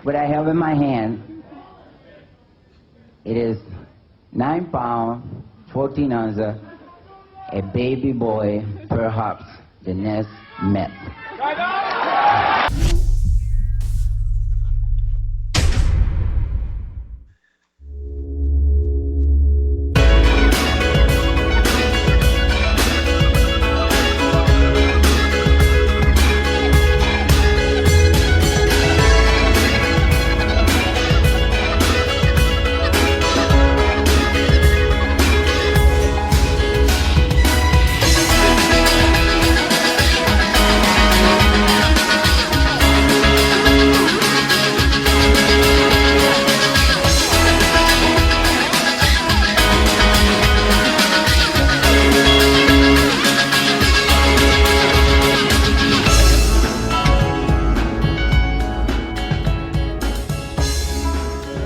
what I have in my hand, it is 9 pounds, 14 ounces, a baby boy, perhaps the next Met.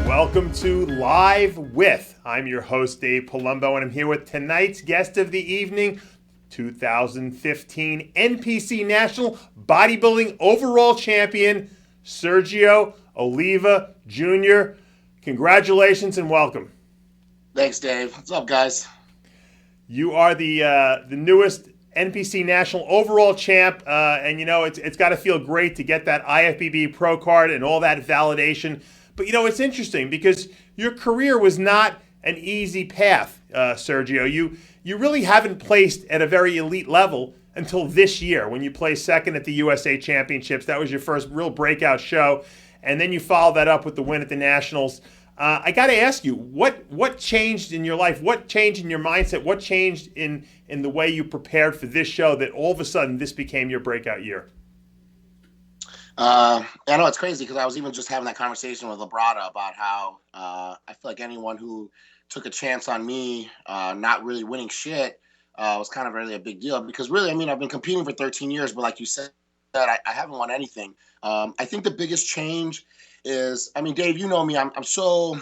Welcome to Live With. I'm your host, Dave Palumbo, and I'm here with tonight's guest of the evening, 2015 NPC National Bodybuilding Overall Champion, Sergio Oliva Jr. Congratulations and welcome. Thanks, Dave. What's up, guys? You are the newest NPC National Overall Champ, and you know it's got to feel great to get that IFBB Pro card and all that validation. But you know, it's interesting because your career was not an easy path, Sergio. You really haven't placed at a very elite level until this year when you placed second at the USA Championships. That was your first real breakout show. And then you followed that up with the win at the Nationals. I got to ask you, what changed in your life? What changed in your mindset? What changed in the way you prepared for this show that all of a sudden this became your breakout year? I know it's crazy because I was even just having that conversation with Labrada about how I feel like anyone who took a chance on me not really winning shit was kind of really a big deal. Because really, I mean, I've been competing for 13 years, but like you said, I haven't won anything. I think the biggest change is, I mean, Dave, you know me, I'm so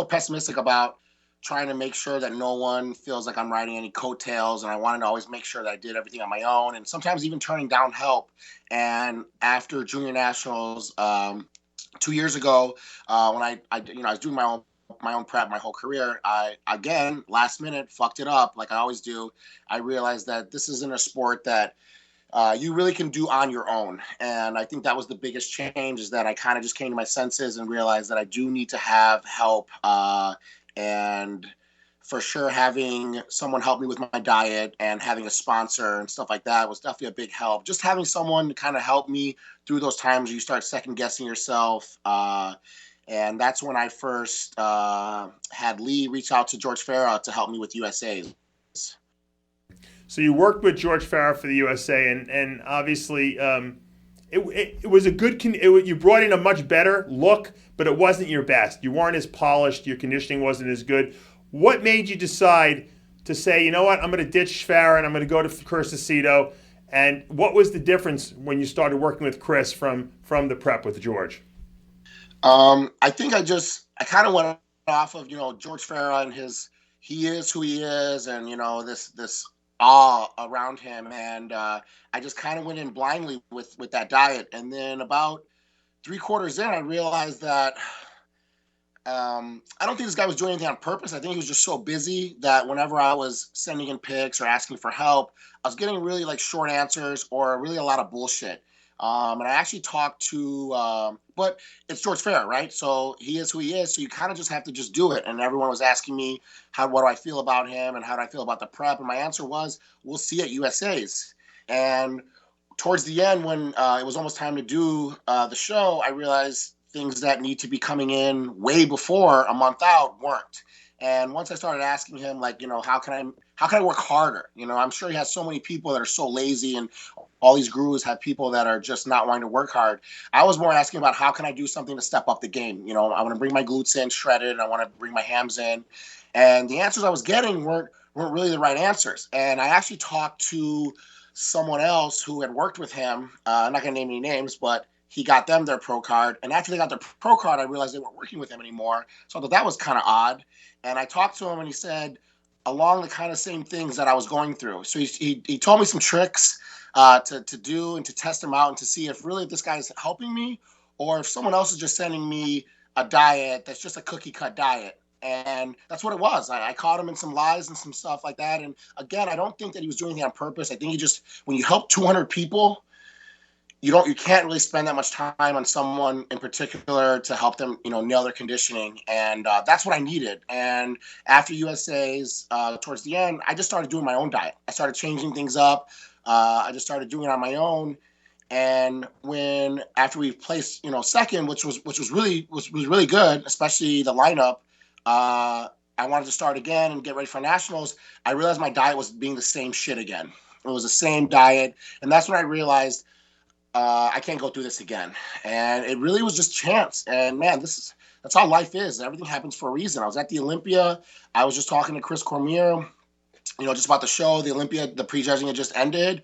pessimistic about trying to make sure that no one feels like I'm riding any coattails, and I wanted to always make sure that I did everything on my own, and sometimes even turning down help. And after Junior Nationals 2 years ago, when I was doing my own prep my whole career, I again last minute fucked it up like I always do. I realized that this isn't a sport that you really can do on your own. And I think that was the biggest change, is that I kind of just came to my senses and realized that I do need to have help. And for sure, having someone help me with my diet and having a sponsor and stuff like that was definitely a big help. Just having someone to kind of help me through those times where you start second guessing yourself. And that's when I first had Lee reach out to George Farah to help me with USA. So you worked with George Farah for the USA, and obviously it was a good. You brought in a much better look, but it wasn't your best. You weren't as polished. Your conditioning wasn't as good. What made you decide to say, you know what, I'm going to ditch Farah and I'm going to go to Chris Aceto? And what was the difference when you started working with Chris from the prep with George? I think I kind of went off of, George Farah and he is who he is, and this awe around him, and I just kind of went in blindly with that diet. And then about 3 quarters in, I realized that I don't think this guy was doing anything on purpose. I think he was just so busy that whenever I was sending in pics or asking for help, I was getting really like short answers or really a lot of bullshit. And I actually talked to, but it's George Farah, right? So he is who he is. So you kind of just have to just do it. And everyone was asking me, what do I feel about him and how do I feel about the prep? And my answer was, we'll see at USA's. And towards the end, when it was almost time to do the show, I realized things that need to be coming in way before a month out weren't. And once I started asking him, like, how can I work harder? I'm sure he has so many people that are so lazy, and all these gurus have people that are just not wanting to work hard. I was more asking about how can I do something to step up the game? I want to bring my glutes in shredded, and I want to bring my hams in. And the answers I was getting weren't really the right answers. And I actually talked to someone else who had worked with him. I'm not going to name any names, but he got them their pro card. And after they got their pro card, I realized they weren't working with him anymore. So I thought that was kind of odd. And I talked to him, and he said along the kind of same things that I was going through. So he told me some tricks to do and to test him out and to see if really this guy is helping me or if someone else is just sending me a diet that's just a cookie cut diet. And that's what it was. I caught him in some lies and some stuff like that. And again, I don't think that he was doing anything on purpose. I think he just, when you help 200 people, you can't really spend that much time on someone in particular to help them, nail their conditioning. And that's what I needed. And after USA's, towards the end, I just started doing my own diet. I started changing things up. I just started doing it on my own. And after we placed, second, which was really good, especially the lineup, I wanted to start again and get ready for nationals. I realized my diet was being the same shit again. It was the same diet. And that's when I realized, I can't go through this again. And it really was just chance. And man, that's how life is. Everything happens for a reason. I was at the Olympia. I was just talking to Chris Cormier, just about the show. The Olympia, the prejudging had just ended.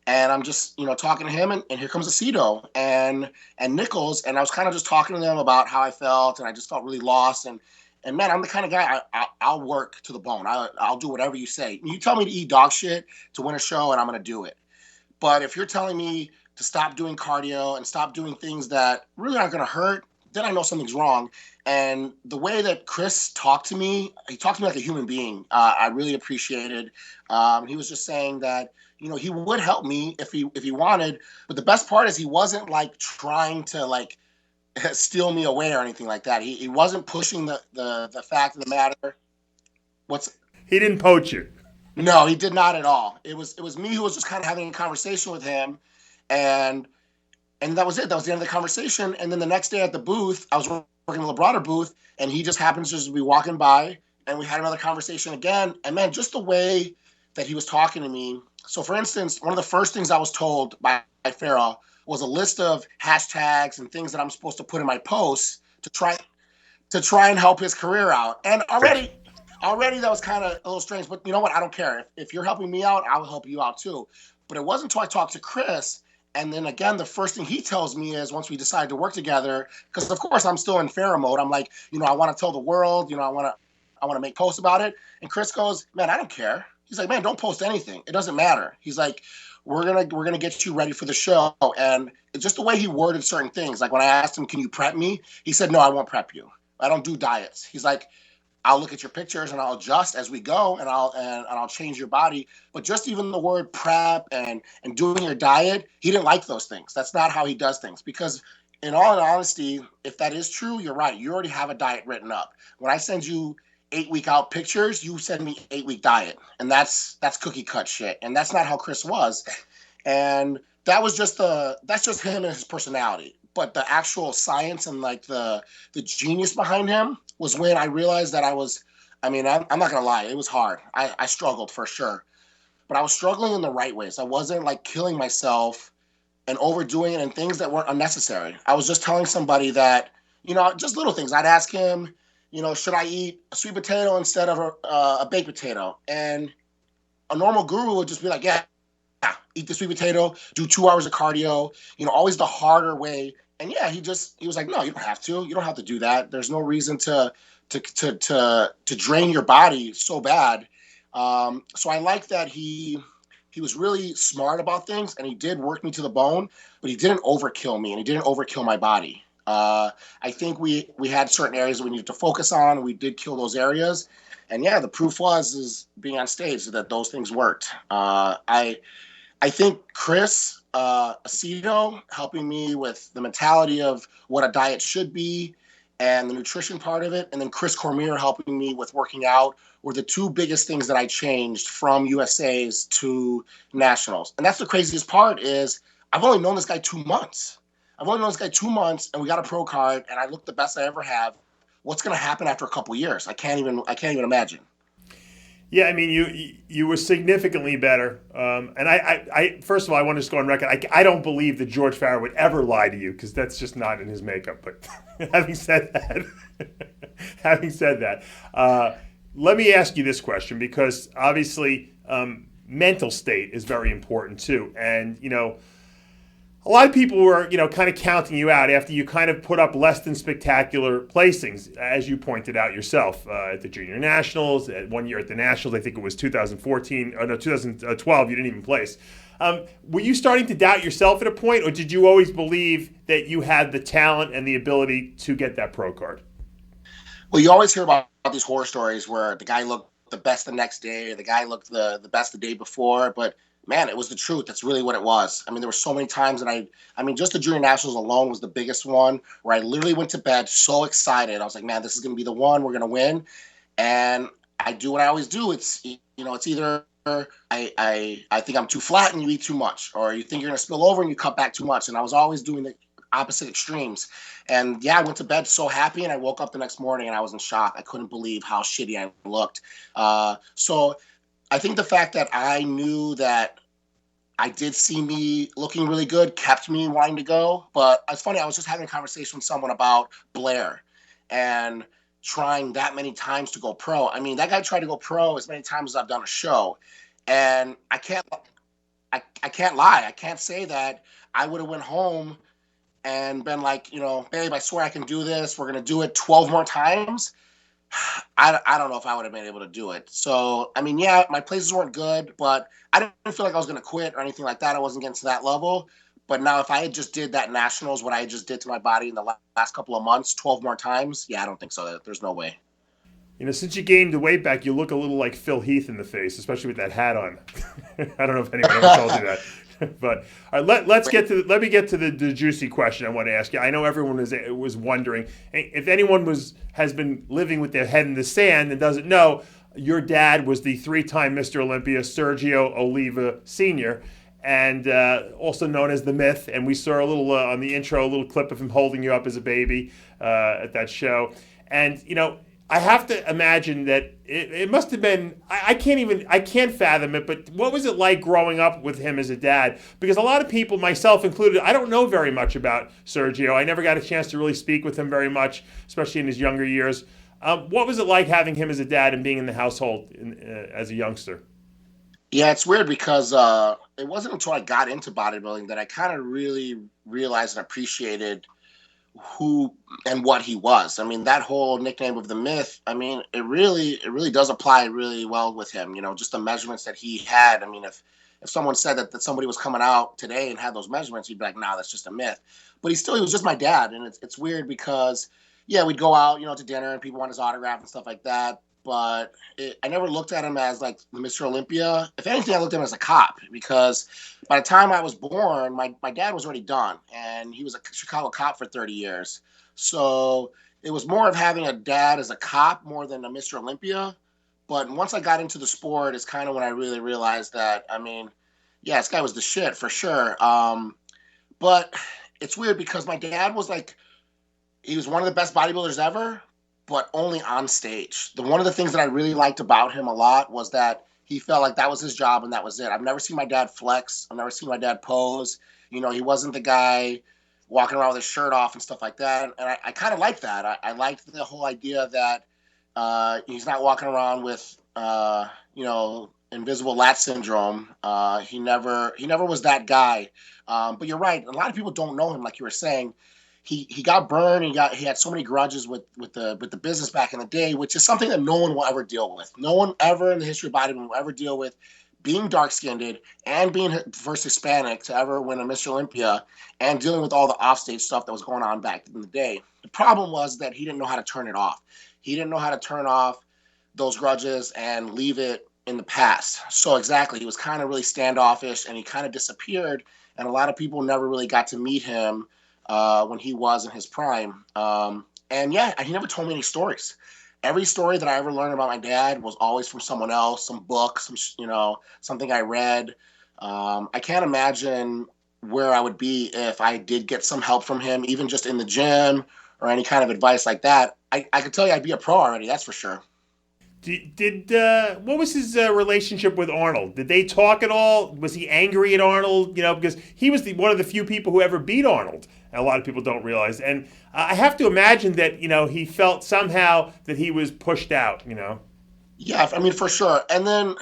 And I'm just, talking to him, and here comes Aceto and Nichols. And I was kind of just talking to them about how I felt, and I just felt really lost. And man, I'm the kind of guy, I'll work to the bone. I'll do whatever you say. You tell me to eat dog shit to win a show, and I'm going to do it. But if you're telling me to stop doing cardio and stop doing things that really aren't going to hurt, then I know something's wrong. And the way that Chris talked to me, he talked to me like a human being. I really appreciated. He was just saying that, he would help me if he wanted. But the best part is he wasn't like trying to like steal me away or anything like that. He wasn't pushing the fact of the matter. He didn't poach you. No, he did not at all. It was me who was just kind of having a conversation with him. And that was it. That was the end of the conversation. And then the next day at the booth, I was working in the broader booth, and he just happens to just be walking by, and we had another conversation again. And man, just the way that he was talking to me. So for instance, one of the first things I was told by Farrell was a list of hashtags and things that I'm supposed to put in my posts to try and help his career out. And already that was kind of a little strange, but you know what? I don't care. If you're helping me out, I'll help you out too. But it wasn't until I talked to Chris. And then again, the first thing he tells me is, once we decide to work together, because of course I'm still in Pharaoh mode. I'm like, I want to tell the world, I want to make posts about it. And Chris goes, man, I don't care. He's like, man, don't post anything. It doesn't matter. He's like, we're gonna get you ready for the show. And it's just the way he worded certain things. Like when I asked him, can you prep me? He said, no, I won't prep you. I don't do diets. He's like, I'll look at your pictures and I'll adjust as we go, and I'll change your body. But just even the word prep and doing your diet, he didn't like those things. That's not how he does things. Because in all honesty, if that is true, you're right. You already have a diet written up. When I send you 8-week out pictures, you send me 8-week diet, and that's cookie cut shit. And that's not how Chris was. And that's just him and his personality. But the actual science and like the genius behind him was when I realized that I'm not going to lie. It was hard. I struggled for sure, but I was struggling in the right ways. I wasn't like killing myself and overdoing it and things that weren't unnecessary. I was just telling somebody that, just little things. I'd ask him, should I eat a sweet potato instead of a baked potato? And a normal guru would just be like, yeah, eat the sweet potato, do 2 hours of cardio, always the harder way. And yeah, he was like, no, you don't have to. You don't have to do that. There's no reason to drain your body so bad. So I like that he was really smart about things, and he did work me to the bone, but he didn't overkill me, and he didn't overkill my body. I think we had certain areas that we needed to focus on, and we did kill those areas. And yeah, the proof is being on stage that those things worked. I think Chris Aceto helping me with the mentality of what a diet should be and the nutrition part of it, and then Chris Cormier helping me with working out were the two biggest things that I changed from USA's to nationals. And that's the craziest part is I've only known this guy 2 months. And we got a pro card, and I look the best I ever have. What's going to happen after a couple years? I can't even imagine. Yeah, I mean, you were significantly better. And I first of all, I want to just go on record. I don't believe that George Farrell would ever lie to you, because that's just not in his makeup. But having said that, let me ask you this question, because obviously mental state is very important too. And, A lot of people were, kind of counting you out after you kind of put up less than spectacular placings, as you pointed out yourself, at the Junior Nationals, at 1 year at the Nationals. I think it was 2012. You didn't even place. Were you starting to doubt yourself at a point, or did you always believe that you had the talent and the ability to get that pro card? Well, you always hear about these horror stories where the guy looked the best the next day, or the guy looked the best the day before, but man, it was the truth. That's really what it was. I mean, there were so many times that just the Junior Nationals alone was the biggest one where I literally went to bed so excited. I was like, man, this is going to be the one. We're going to win. And I do what I always do. It's either I think I'm too flat and you eat too much, or you think you're going to spill over and you cut back too much. And I was always doing the opposite extremes. And yeah, I went to bed so happy, and I woke up the next morning and I was in shock. I couldn't believe how shitty I looked. So I think the fact that I knew that I did see me looking really good kept me wanting to go. But it's funny, I was just having a conversation with someone about Blair and trying that many times to go pro. I mean, that guy tried to go pro as many times as I've done a show. And I can't lie. I can't say that I would have went home and been like, babe, I swear I can do this. We're going to do it 12 more times. I don't know if I would have been able to do it. So, I mean, yeah, my places weren't good, but I didn't feel like I was going to quit or anything like that. I wasn't getting to that level. But now if I had just did that Nationals, what I just did to my body in the last couple of months, 12 more times, yeah, I don't think so. There's no way. Since you gained the weight back, you look a little like Phil Heath in the face, especially with that hat on. I don't know if anyone ever told you that. But all right, let me get to the juicy question I want to ask you. I know everyone was wondering if anyone has been living with their head in the sand and doesn't know. Your dad was the 3-time Mr. Olympia, Sergio Oliva Sr., and also known as the Myth. And we saw a little on the intro, a little clip of him holding you up as a baby at that show. And I have to imagine that it must have been, I can't fathom it, but what was it like growing up with him as a dad? Because a lot of people, myself included, I don't know very much about Sergio. I never got a chance to really speak with him very much, especially in his younger years. What was it like having him as a dad and being in the household as a youngster? Yeah, it's weird because it wasn't until I got into bodybuilding that I kind of really realized and appreciated who and what he was. I mean, that whole nickname of the Myth, I mean, it really does apply really well with him, just the measurements that he had. I mean, if someone said that somebody was coming out today and had those measurements, you'd be like, nah, that's just a myth. But he was just my dad. And it's weird because, yeah, we'd go out, to dinner and people want his autograph and stuff like that. But I never looked at him as like Mr. Olympia. If anything, I looked at him as a cop, because by the time I was born, my dad was already done, and he was a Chicago cop for 30 years. So it was more of having a dad as a cop more than a Mr. Olympia. But once I got into the sport, it's kind of when I really realized that, I mean, yeah, this guy was the shit for sure. But it's weird because my dad was like, he was one of the best bodybuilders ever, but only on stage. One of the things that I really liked about him a lot was that he felt like that was his job and that was it. I've never seen my dad flex. I've never seen my dad pose. He wasn't the guy walking around with his shirt off and stuff like that. And I kind of liked that. I liked the whole idea that he's not walking around with, invisible lat syndrome. He never was that guy. But you're right. A lot of people don't know him, like you were saying. He got burned. He had so many grudges with the business back in the day, which is something that no one will ever deal with. No one ever in the history of bodybuilding will ever deal with being dark-skinned and being first Hispanic to ever win a Mr. Olympia and dealing with all the offstage stuff that was going on back in the day. The problem was that he didn't know how to turn it off. He didn't know how to turn off those grudges and leave it in the past. So exactly, he was kind of really standoffish, and he kind of disappeared, and a lot of people never really got to meet him when he was in his prime. And yeah, he never told me any stories. Every story that I ever learned about my dad was always from someone else, some book, something I read. I can't imagine where I would be if I did get some help from him, even just in the gym or any kind of advice like that. I could tell you I'd be a pro already, that's for sure. What was his relationship with Arnold? Did they talk at all? Was he angry at Arnold? Because he was one of the few people who ever beat Arnold. And a lot of people don't realize. And I have to imagine that, he felt somehow that he was pushed out, Yeah, I mean, for sure. And then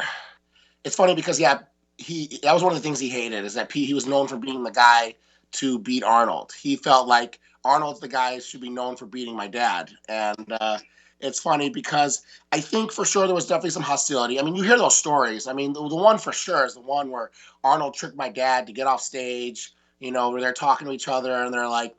it's funny because, yeah, that was one of the things he hated, is that he was known for being the guy to beat Arnold. He felt like Arnold's the guy who should be known for beating my dad. And it's funny because I think for sure there was definitely some hostility. I mean, you hear those stories. I mean, the one for sure is the one where Arnold tricked my dad to get off stage, where they're talking to each other and they're like,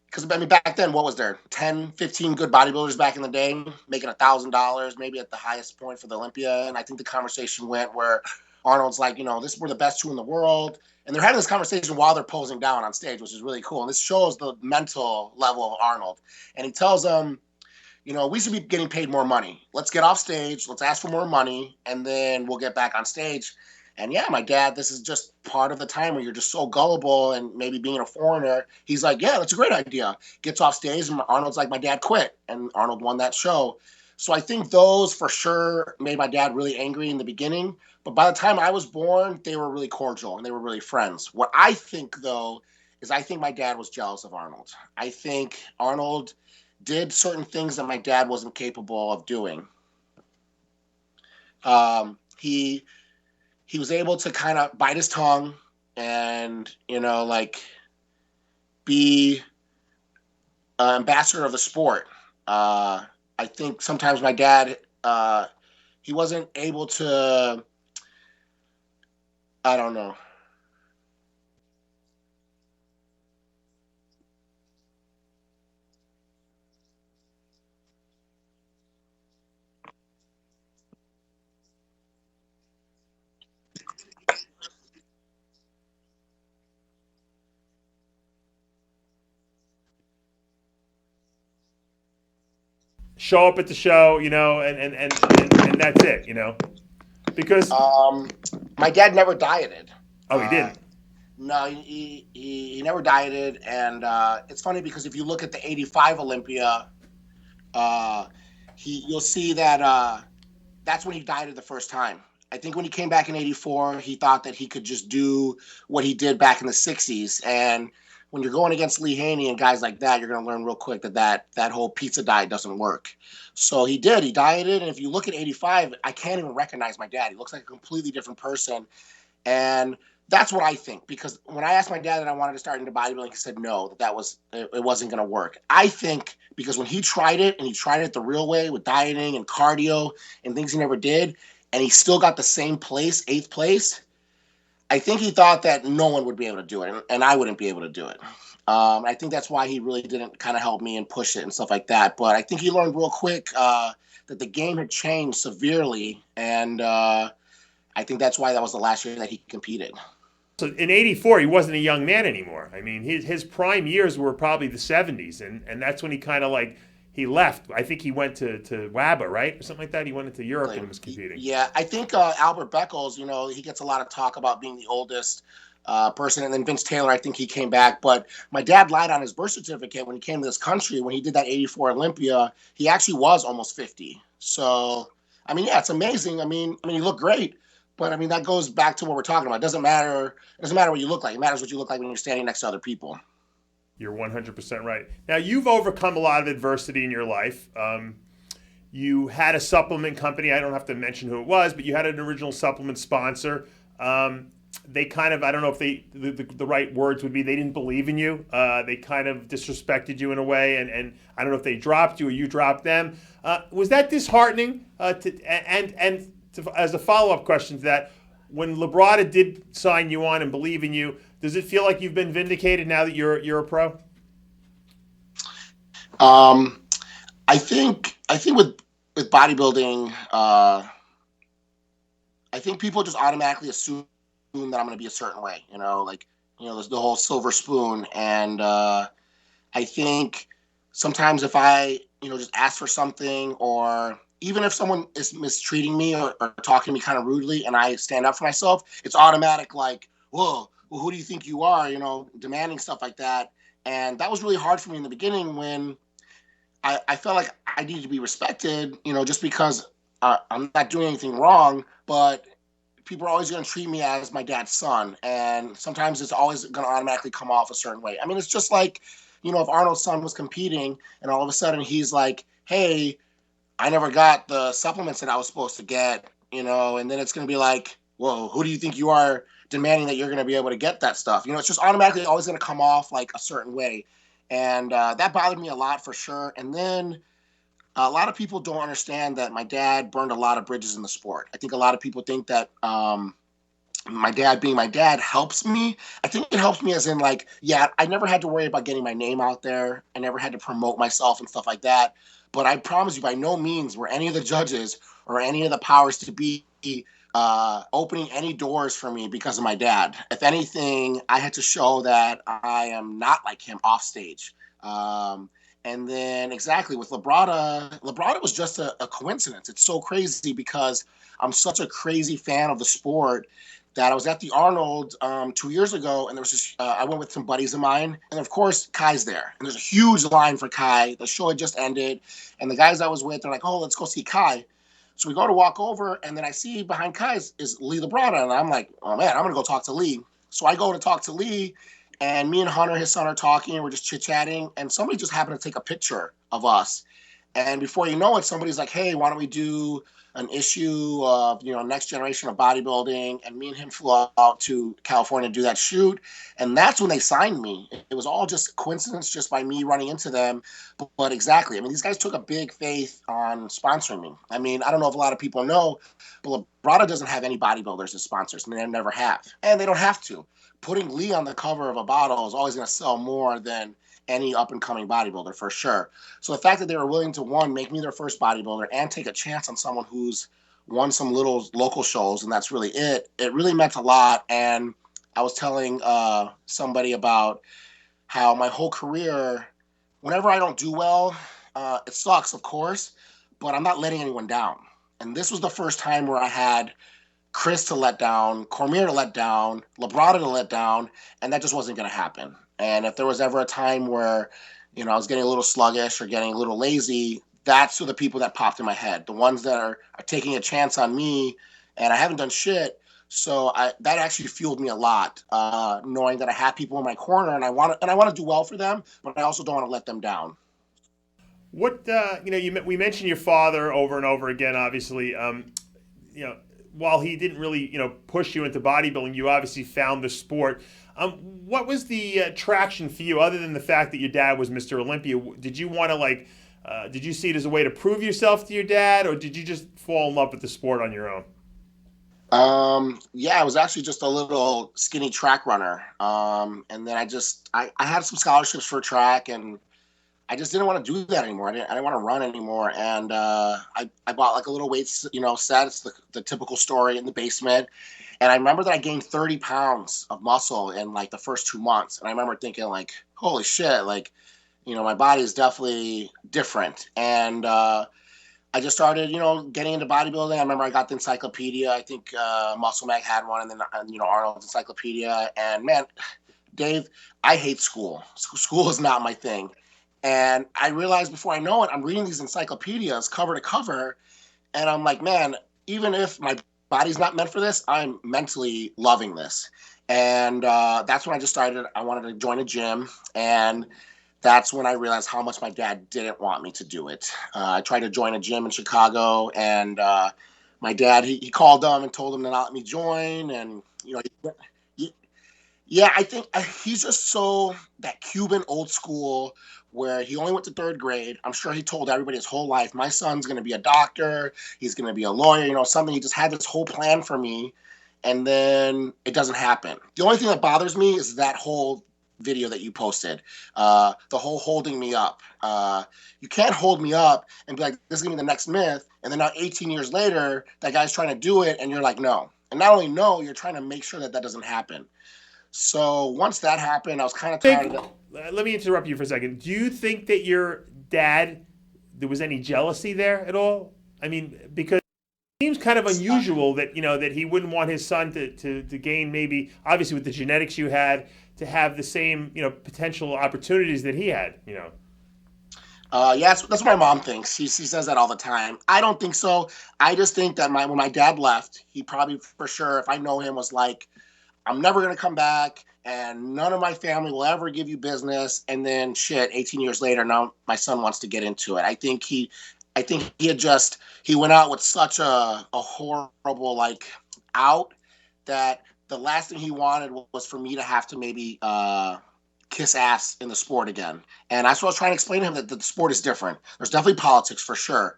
because I mean, back then, what was there? 10, 15 good bodybuilders back in the day, making $1,000, maybe at the highest point for the Olympia. And I think the conversation went where Arnold's like, we're the best two in the world. And they're having this conversation while they're posing down on stage, which is really cool. And this shows the mental level of Arnold. And he tells them, we should be getting paid more money. Let's get off stage. Let's ask for more money. And then we'll get back on stage. And yeah, my dad, this is just part of the time where you're just so gullible and maybe being a foreigner. He's like, yeah, that's a great idea. Gets off stage and Arnold's like, my dad quit. And Arnold won that show. So I think those for sure made my dad really angry in the beginning. But by the time I was born, they were really cordial and they were really friends. What I think, though, is I think my dad was jealous of Arnold. I think Arnold did certain things that my dad wasn't capable of doing. He was able to kind of bite his tongue and, be an ambassador of the sport. I think sometimes my dad, he wasn't able to, I don't know. Show up at the show, and that's it, because My dad never dieted. he didn't. No, he never dieted, and it's funny because if you look at the '85 Olympia, you'll see that that's when he dieted the first time. I think when he came back in '84, he thought that he could just do what he did back in the '60s, and when you're going against Lee Haney and guys like that, you're going to learn real quick that whole pizza diet doesn't work. So he dieted, and if you look at '85, I can't even recognize my dad. He looks like a completely different person, and that's what I think, because when I asked my dad that I wanted to start into bodybuilding, he said no, it wasn't going to work. I think because when he tried it, and he tried it the real way with dieting and cardio and things he never did, and he still got the same place, 8th place, I think he thought that no one would be able to do it, and I wouldn't be able to do it. I think that's why he really didn't kind of help me and push it and stuff like that. But I think he learned real quick that the game had changed severely, and I think that's why that was the last year that he competed. So in '84, he wasn't a young man anymore. I mean, his prime years were probably the '70s, and that's when he kind of he left. I think he went to WABA, right? Or something like that. He went into Europe and was competing. Yeah, I think Albert Beckles, he gets a lot of talk about being the oldest person. And then Vince Taylor, I think he came back. But my dad lied on his birth certificate when he came to this country. When he did that '84 Olympia, he actually was almost 50. So, I mean, yeah, it's amazing. I mean, he looked great. But, I mean, that goes back to what we're talking about. It doesn't matter what you look like. It matters what you look like when you're standing next to other people. You're 100% right. Now, you've overcome a lot of adversity in your life. You had a supplement company. I don't have to mention who it was, but you had an original supplement sponsor. They kind of, I don't know if the right words would be, they didn't believe in you. They kind of disrespected you in a way, and I don't know if they dropped you or you dropped them. Was that disheartening? As a follow-up question to that, when Labrada did sign you on and believe in you, does it feel like you've been vindicated now that you're a pro? I think with bodybuilding, I think people just automatically assume that I'm going to be a certain way. There's the whole silver spoon, and I think sometimes if I just ask for something, or even if someone is mistreating me or talking to me kind of rudely, and I stand up for myself, it's automatic like, whoa. Well, who do you think you are, demanding stuff like that. And that was really hard for me in the beginning when I felt like I needed to be respected, just because I'm not doing anything wrong, but people are always going to treat me as my dad's son. And sometimes it's always going to automatically come off a certain way. I mean, it's just like, if Arnold's son was competing and all of a sudden he's like, hey, I never got the supplements that I was supposed to get, and then it's going to be like, whoa, who do you think you are demanding that you're going to be able to get that stuff. It's just automatically always going to come off like a certain way. And that bothered me a lot for sure. And then a lot of people don't understand that my dad burned a lot of bridges in the sport. I think a lot of people think that my dad being my dad helps me. I think it helps me as in like, yeah, I never had to worry about getting my name out there. I never had to promote myself and stuff like that. But I promise you, by no means were any of the judges or any of the powers to be opening any doors for me because of my dad. If anything, I had to show that I am not like him off stage. And then exactly with Labrada was just a coincidence. It's so crazy because I'm such a crazy fan of the sport that I was at the Arnold 2 years ago, and there was this, I went with some buddies of mine, and of course, Kai's there. And there's a huge line for Kai. The show had just ended, and the guys I was with are like, oh, let's go see Kai. So we go to walk over, and then I see behind Kai is Lee Labrada, and I'm like, oh, man, I'm going to go talk to Lee. So I go to talk to Lee, and me and Hunter, his son, are talking, and we're just chit-chatting, and somebody just happened to take a picture of us. And before you know it, somebody's like, hey, why don't we do an issue of, next generation of bodybuilding? And me and him flew out to California to do that shoot. And that's when they signed me. It was all just coincidence, just by me running into them. But exactly. I mean, these guys took a big faith on sponsoring me. I mean, I don't know if a lot of people know, but Labrada doesn't have any bodybuilders as sponsors. And they never have. And they don't have to. Putting Lee on the cover of a bottle is always going to sell more than any up-and-coming bodybuilder, for sure. So the fact that they were willing to, one, make me their first bodybuilder and take a chance on someone who's won some little local shows, and that's really it really meant a lot. And I was telling somebody about how my whole career, whenever I don't do well, it sucks, of course, but I'm not letting anyone down. And this was the first time where I had Chris to let down, Cormier to let down, Labrada to let down, and that just wasn't going to happen. And if there was ever a time where, I was getting a little sluggish or getting a little lazy, that's who the people that popped in my head, the ones that are taking a chance on me, and I haven't done shit. So that actually fueled me a lot, knowing that I have people in my corner, and I want to do well for them, but I also don't want to let them down. What we mentioned your father over and over again. Obviously, while he didn't really push you into bodybuilding, you obviously found the sport. What was the attraction for you, other than the fact that your dad was Mr. Olympia? Did you want to did you see it as a way to prove yourself to your dad, or did you just fall in love with the sport on your own? Yeah, I was actually just a little skinny track runner. And then I had some scholarships for track, and I just didn't want to do that anymore. I didn't want to run anymore. And I bought like a little weight, set. It's the typical story in the basement. And I remember that I gained 30 pounds of muscle in like the first 2 months. And I remember thinking like, holy shit, like, my body is definitely different. And I just started, getting into bodybuilding. I remember I got the encyclopedia. I think Muscle Mag had one, and then, Arnold's encyclopedia. And man, Dave, I hate school. School is not my thing. And I realized before I know it, I'm reading these encyclopedias cover to cover. And I'm like, man, even if my body's not meant for this, I'm mentally loving this. And that's when I just started. I wanted to join a gym. And that's when I realized how much my dad didn't want me to do it. I tried to join a gym in Chicago, and my dad, he called them and told them to not let me join. And, yeah, I think he's just so that Cuban old school where he only went to third grade. I'm sure he told everybody his whole life, my son's going to be a doctor. He's going to be a lawyer, something. He just had this whole plan for me. And then it doesn't happen. The only thing that bothers me is that whole video that you posted, the whole holding me up. You can't hold me up and be like, this is going to be the next myth. And then now 18 years later, that guy's trying to do it. And you're like, no. And not only no, you're trying to make sure that doesn't happen. So once that happened, I was kind of tired of it. Let me interrupt you for a second. Do you think that your dad, there was any jealousy there at all? I mean, because it seems kind of unusual that, that he wouldn't want his son to gain, maybe, obviously with the genetics you had, to have the same, potential opportunities that he had, Yeah, that's what my mom thinks. She says that all the time. I don't think so. I just think that when my dad left, he probably, for sure, if I know him, was like, I'm never going to come back, and none of my family will ever give you business. And then 18 years later, now my son wants to get into it. I think he went out with such a horrible out that the last thing he wanted was for me to have to maybe kiss ass in the sport again. And that's what I was trying to explain to him, that the sport is different. There's definitely politics for sure.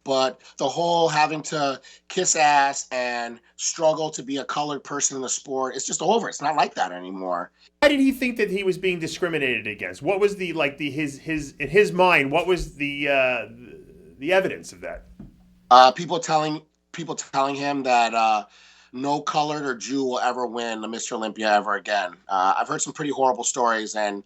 But the whole having to kiss ass and struggle to be a colored person in the sport, it's just over. It's not like that anymore. Why did he think that he was being discriminated against? What was his in his mind? What was the evidence of that? People telling him that no colored or Jew will ever win the Mr. Olympia ever again. I've heard some pretty horrible stories, and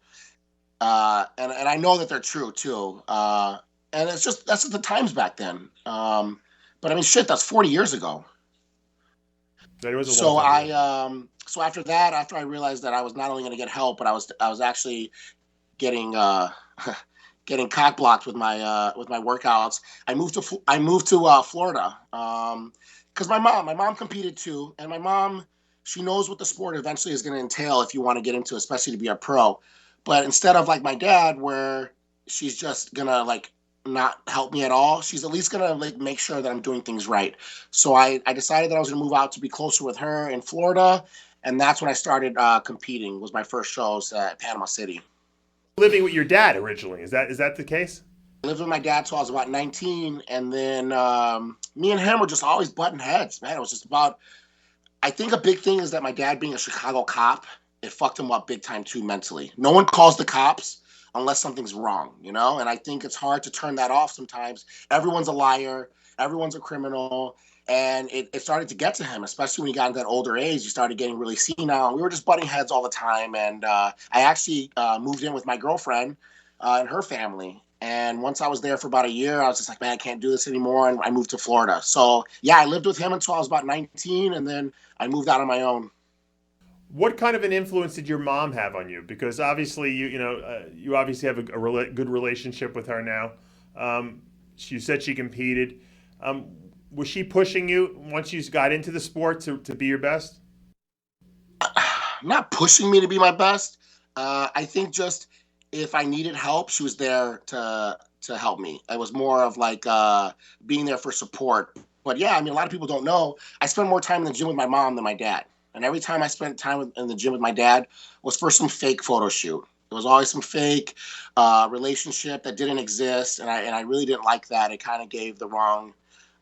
I know that they're true too. And that's just the times back then. But I mean, shit, that's 40 years ago. That was a long time. So after that, after I realized that I was not only going to get help, but I was actually getting getting cock blocked with my workouts. I moved to Florida because my mom competed too, and my mom, she knows what the sport eventually is going to entail if you want to get into, especially to be a pro. But instead of like my dad, where she's just gonna like not help me at all, she's at least gonna like make sure that I'm doing things right. So I decided that I was gonna move out to be closer with her in Florida, and that's when I started competing. Was my first shows at Panama City. Living with your dad originally, is that the case? I lived with my dad till I was about 19, and then me and him were just always butting heads, man. It was just about, I think a big thing is that my dad being a Chicago cop, it fucked him up big time too mentally. No one calls the cops unless something's wrong, you know? And I think it's hard to turn that off sometimes. Everyone's a liar. Everyone's a criminal. And it started to get to him, especially when he got into that older age. He started getting really senile. And we were just butting heads all the time. And I actually moved in with my girlfriend and her family. And once I was there for about a year, I was just like, man, I can't do this anymore. And I moved to Florida. So, yeah, I lived with him until I was about 19. And then I moved out on my own. What kind of an influence did your mom have on you? Because obviously, you obviously have a good relationship with her now. You said she competed. Was she pushing you once you got into the sport to be your best? Not pushing me to be my best. I think just if I needed help, she was there to help me. It was more of like being there for support. But yeah, I mean, a lot of people don't know. I spend more time in the gym with my mom than my dad. And every time I spent time in the gym with my dad was for some fake photo shoot. It was always some fake relationship that didn't exist. And I really didn't like that. It kind of gave the wrong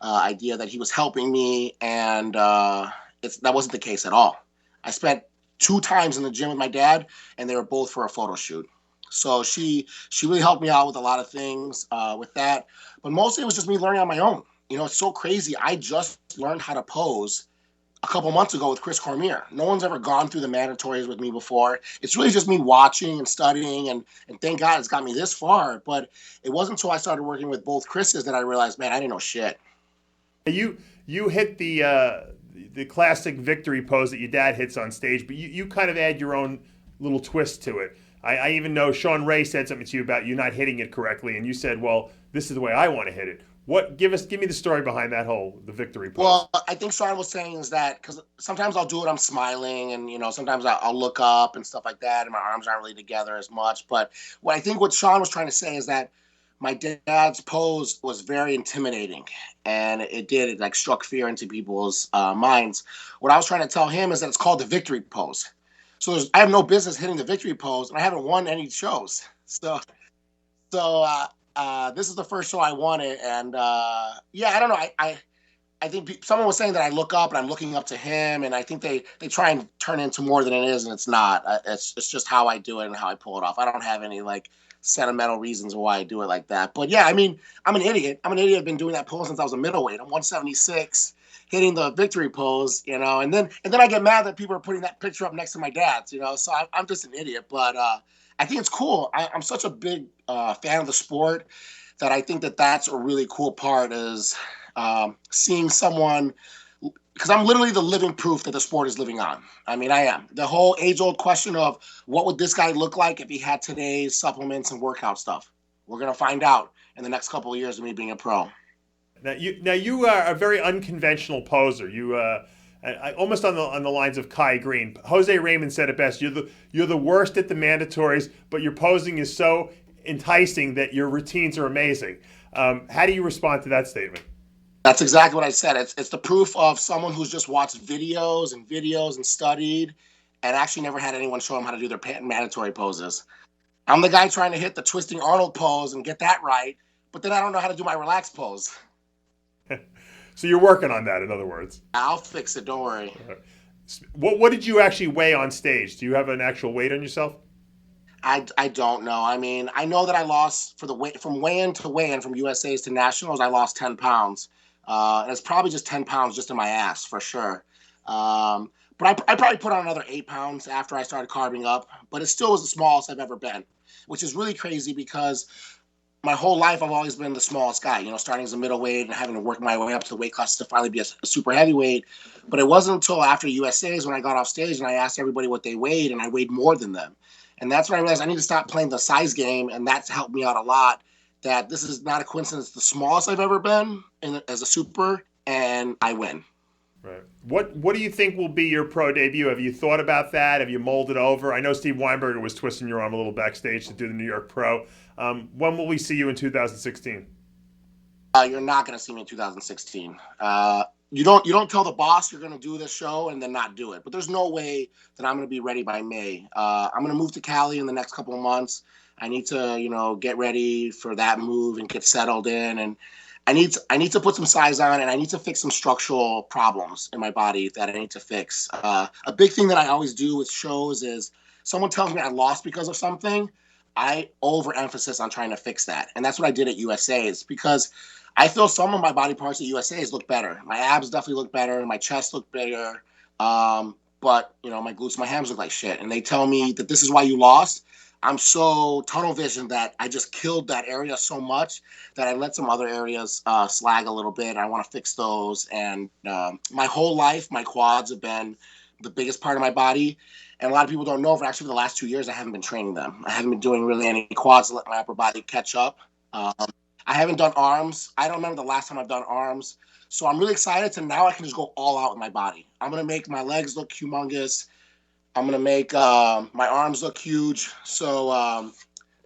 idea that he was helping me. And that wasn't the case at all. I spent 2 times in the gym with my dad, and they were both for a photo shoot. So she really helped me out with a lot of things with that. But mostly it was just me learning on my own. You know, it's so crazy. I just learned how to pose a couple months ago with Chris Cormier. No one's ever gone through the mandatories with me before. It's really just me watching and studying, and thank God it's got me this far. But it wasn't until I started working with both Chris's that I realized, man, I didn't know shit. You hit the classic victory pose that your dad hits on stage, but you kind of add your own little twist to it. I even know Sean Ray said something to you about you not hitting it correctly, and you said, well, this is the way I want to hit it. Give me the story behind the victory pose. Well, I think Sean was saying is that, because sometimes I'll do it, I'm smiling, and, you know, sometimes I'll look up and stuff like that, and my arms aren't really together as much. But what Sean was trying to say is that my dad's pose was very intimidating, and it like struck fear into people's minds. What I was trying to tell him is that it's called the victory pose. So I have no business hitting the victory pose, and I haven't won any shows. So this is the first show I won it, and yeah, I don't know. I think someone was saying that I look up, and I'm looking up to him, and I think they try and turn it into more than it is, and it's not. It's just how I do it and how I pull it off. I don't have any like sentimental reasons why I do it like that. But yeah, I mean, I'm an idiot. I've been doing that pose since I was a middleweight. I'm 176, hitting the victory pose, you know, and then I get mad that people are putting that picture up next to my dad's, you know. So I'm just an idiot, but I think it's cool. I'm such a big fan of the sport that I think that that's a really cool part is seeing someone, because I'm literally the living proof that the sport is living on. I mean, I am. The whole age-old question of what would this guy look like if he had today's supplements and workout stuff? We're going to find out in the next couple of years of me being a pro. Now you are a very unconventional poser. You almost on the lines of Kai Green. Jose Raymond said it best. You're the worst at the mandatories, but your posing is so enticing that your routines are amazing. How do you respond to that statement? That's exactly what I said. It's the proof of someone who's just watched videos and videos and studied and actually never had anyone show them how to do their mandatory poses. I'm the guy trying to hit the twisting Arnold pose and get that right, but then I don't know how to do my relaxed pose. So you're working on that, in other words. I'll fix it, don't worry. What did you actually weigh on stage? Do you have an actual weight on yourself? I don't know. I mean, I know that I lost for the weight from weigh-in to weigh-in, from USA's to nationals. I lost 10 pounds. And it's probably just 10 pounds just in my ass for sure. But I probably put on another 8 pounds after I started carving up. But it still was the smallest I've ever been, which is really crazy because my whole life I've always been the smallest guy, starting as a middleweight and having to work my way up to the weight class to finally be a super heavyweight. But it wasn't until after USA's when I got off stage and I asked everybody what they weighed, and I weighed more than them. And that's when I realized I need to stop playing the size game, and that's helped me out a lot, that this is not a coincidence. It's the smallest I've ever been as a super, and I win. Right. What do you think will be your pro debut? Have you thought about that? Have you molded over? I know Steve Weinberger was twisting your arm a little backstage to do the New York Pro. When will we see you in 2016? You're not going to see me in 2016. You don't tell the boss you're going to do this show and then not do it. But there's no way that I'm going to be ready by May. I'm going to move to Cali in the next couple of months. I need to, get ready for that move and get settled in. And I need to put some size on, and I need to fix some structural problems in my body that I need to fix. A big thing that I always do with shows is someone tells me I lost because of something, I overemphasis on trying to fix that. And that's what I did at USA's, because I feel some of my body parts at USA's look better. My abs definitely look better. My chest looked bigger. But, my glutes, my hams look like shit. And they tell me that this is why you lost. I'm so tunnel vision that I just killed that area so much that I let some other areas slag a little bit. I want to fix those. And my whole life, my quads have been the biggest part of my body. And a lot of people don't know, but actually the last 2 years, I haven't been training them. I haven't been doing really any quads to let my upper body catch up. I haven't done arms. I don't remember the last time I've done arms. So I'm really excited to now I can just go all out with my body. I'm going to make my legs look humongous. I'm going to make my arms look huge. So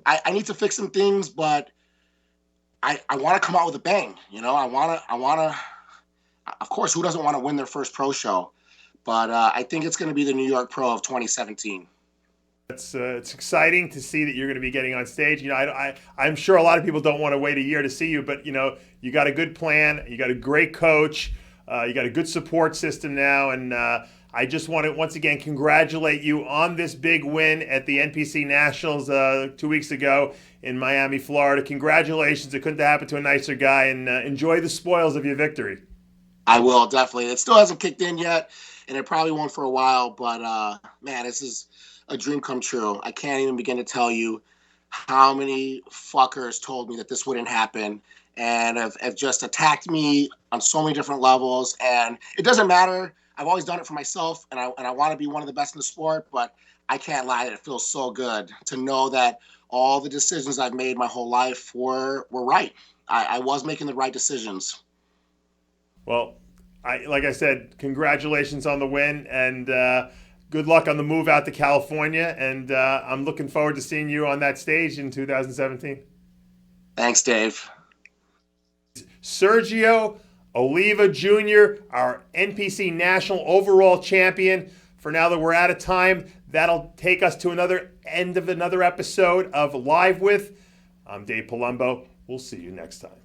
I need to fix some things, but I want to come out with a bang. I want to, of course, who doesn't want to win their first pro show? But I think it's going to be the New York Pro of 2017. It's exciting to see that you're going to be getting on stage. I'm sure a lot of people don't want to wait a year to see you, but you got a good plan, you got a great coach, you got a good support system now, and I just want to once again congratulate you on this big win at the NPC Nationals 2 weeks ago in Miami, Florida. Congratulations! It couldn't happen to a nicer guy, and enjoy the spoils of your victory. I will, definitely. It still hasn't kicked in yet, and it probably won't for a while, but man, this is a dream come true. I can't even begin to tell you how many fuckers told me that this wouldn't happen and have just attacked me on so many different levels. And it doesn't matter. I've always done it for myself, and I want to be one of the best in the sport, but I can't lie that it feels so good to know that all the decisions I've made my whole life were right. I was making the right decisions. Well, like I said, congratulations on the win, and good luck on the move out to California, and I'm looking forward to seeing you on that stage in 2017. Thanks, Dave. Sergio Oliva Jr., our NPC National Overall Champion. For now that we're out of time, that'll take us to another end of another episode of Live With. I'm Dave Palumbo. We'll see you next time.